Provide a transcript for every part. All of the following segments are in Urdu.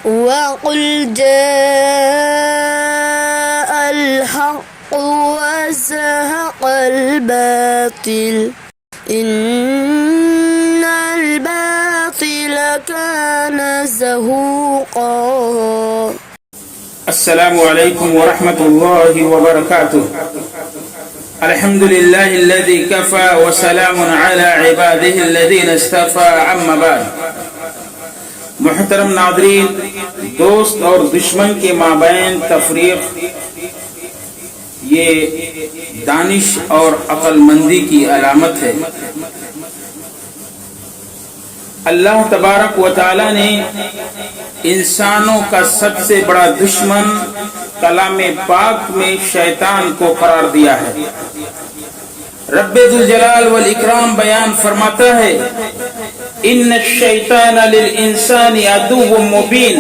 وقل جاء الحق وزهق الباطل إن الباطل كان زهوقا. السلام علیکم ورحمۃ اللہ وبرکاتہ. الحمد للہ الذی کفى وسلام علی عباده الذین اصطفى. اما بعد. محترم ناظرین، دوست اور دشمن کے مابین تفریق یہ دانش اور عقل مندی کی علامت ہے. اللہ تبارک و تعالی نے انسانوں کا سب سے بڑا دشمن کلام پاک میں شیطان کو قرار دیا ہے. رب ذوالجلال والاکرام بیان فرماتا ہے، ان الشیطان للانسان عدو مبین.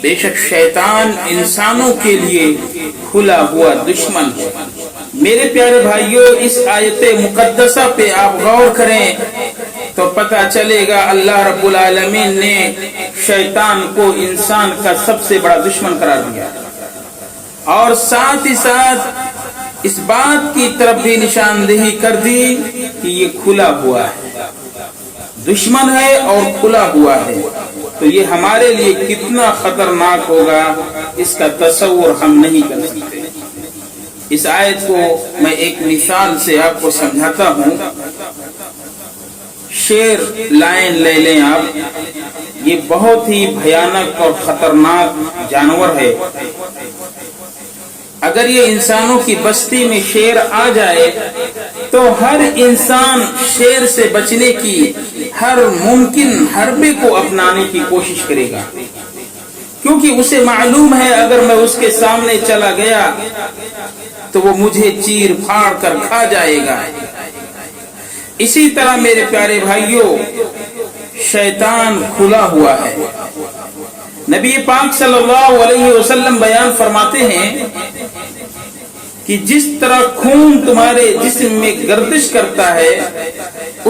بے شک شیطان انسانوں کے لیے کھلا ہوا دشمن ہے. میرے پیارے بھائیوں، اس آیت مقدسہ پہ آپ غور کریں تو پتہ چلے گا اللہ رب العالمین نے شیطان کو انسان کا سب سے بڑا دشمن قرار دیا، اور ساتھ ہی ساتھ اس بات کی طرف بھی نشاندہی کر دی کہ یہ کھلا ہوا ہے، دشمن ہے اور کھلا ہوا ہے. تو یہ ہمارے لیے کتنا خطرناک ہوگا اس کا تصور ہم نہیں کر سکتے. اس آیت کو میں ایک مثال سے آپ کو سمجھاتا ہوں. شیر لائن لے لیں آپ، یہ بہت ہی بھیانک اور خطرناک جانور ہے. اگر یہ انسانوں کی بستی میں شیر آ جائے تو ہر انسان شیر سے بچنے کی ہر ممکن حربے کو اپنانے کی کوشش کرے گا، کیونکہ اسے معلوم ہے اگر میں اس کے سامنے چلا گیا تو وہ مجھے چیر پھاڑ کر کھا جائے گا. اسی طرح میرے پیارے بھائیوں، شیطان کھلا ہوا ہے. نبی پاک صلی اللہ علیہ وسلم بیان فرماتے ہیں کہ جس طرح خون تمہارے جسم میں گردش کرتا ہے،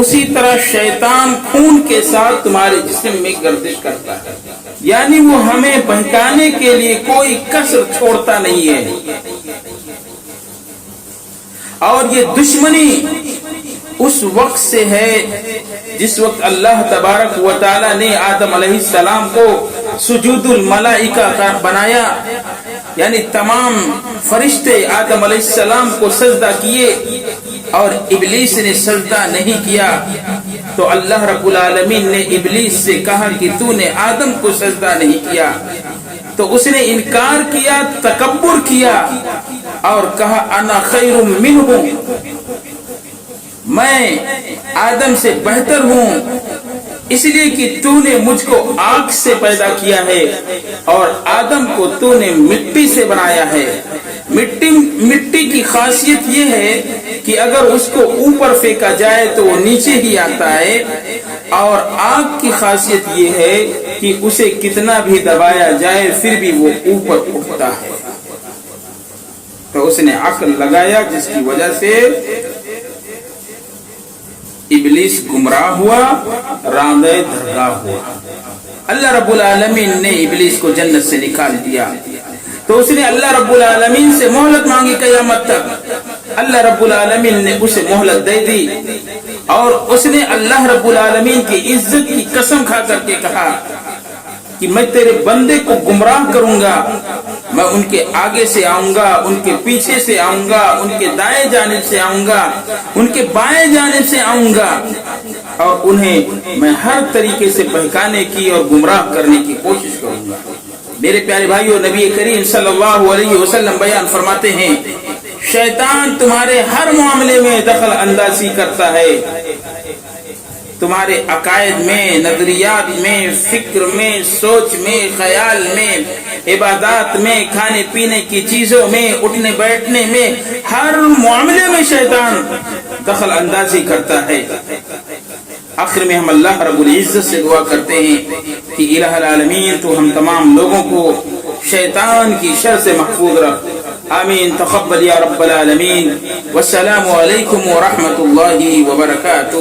اسی طرح شیطان خون کے ساتھ تمہارے جسم میں گردش کرتا ہے. یعنی وہ ہمیں بہکانے کے لیے کوئی کسر چھوڑتا نہیں ہے. اور یہ دشمنی اس وقت سے ہے جس وقت اللہ تبارک و تعالی نے آدم علیہ السلام کو سجود الملائکہ کا بنایا، یعنی تمام فرشتے آدم علیہ السلام کو سجدہ کیے اور ابلیس نے سجدہ نہیں کیا. تو اللہ رب العالمین نے ابلیس سے کہا کہ تو نے آدم کو سجدہ نہیں کیا. تو اس نے انکار کیا، تکبر کیا اور کہا انا خیر منہ، میں آدم سے بہتر ہوں، اس لیے کہ تو نے مجھ کو آگ سے پیدا کیا ہے اور آدم کو تو نے مٹی سے بنایا ہے. مٹی کی خاصیت یہ ہے کہ اگر اس کو اوپر پھینکا جائے تو وہ نیچے ہی آتا ہے، اور آگ کی خاصیت یہ ہے کہ اسے کتنا بھی دبایا جائے پھر بھی وہ اوپر اٹھتا ہے. تو اس نے عقل لگایا جس کی وجہ سے ابلیس گمراہ ہوا، راندے دھرگاہ ہوا. اللہ رب العالمین نے ابلیس کو جنت سے نکال دیا. تو اس نے اللہ رب العالمین سے مہلت مانگی قیامت تک. اللہ رب العالمین نے اسے مہلت دے دی، اور اس نے اللہ رب العالمین کی عزت کی قسم کھا کر کے کہا کہ میں تیرے بندے کو گمراہ کروں گا، میں ان کے آگے سے آؤں گا، ان کے پیچھے سے آؤں گا، ان کے دائیں جانب سے آؤں گا، ان کے بائیں جانب سے آؤں گا، اور انہیں میں ہر طریقے سے بہکانے کی اور گمراہ کرنے کی کوشش کروں گا. میرے پیارے بھائیوں، نبی کریم صلی اللہ علیہ وسلم بیان فرماتے ہیں شیطان تمہارے ہر معاملے میں دخل اندازی کرتا ہے، تمہارے عقائد میں، نظریات میں، فکر میں، سوچ میں، خیال میں، عبادات میں، کھانے پینے کی چیزوں میں، اٹھنے بیٹھنے میں، ہر معاملے میں شیطان دخل اندازی کرتا ہے. آخر میں ہم اللہ رب العزت سے دعا کرتے ہیں کہ الہ العالمین تو ہم تمام لوگوں کو شیطان کی شر سے محفوظ رکھ. آمین. تقبل یا رب العالمین. والسلام علیکم ورحمۃ اللہ وبرکاتہ.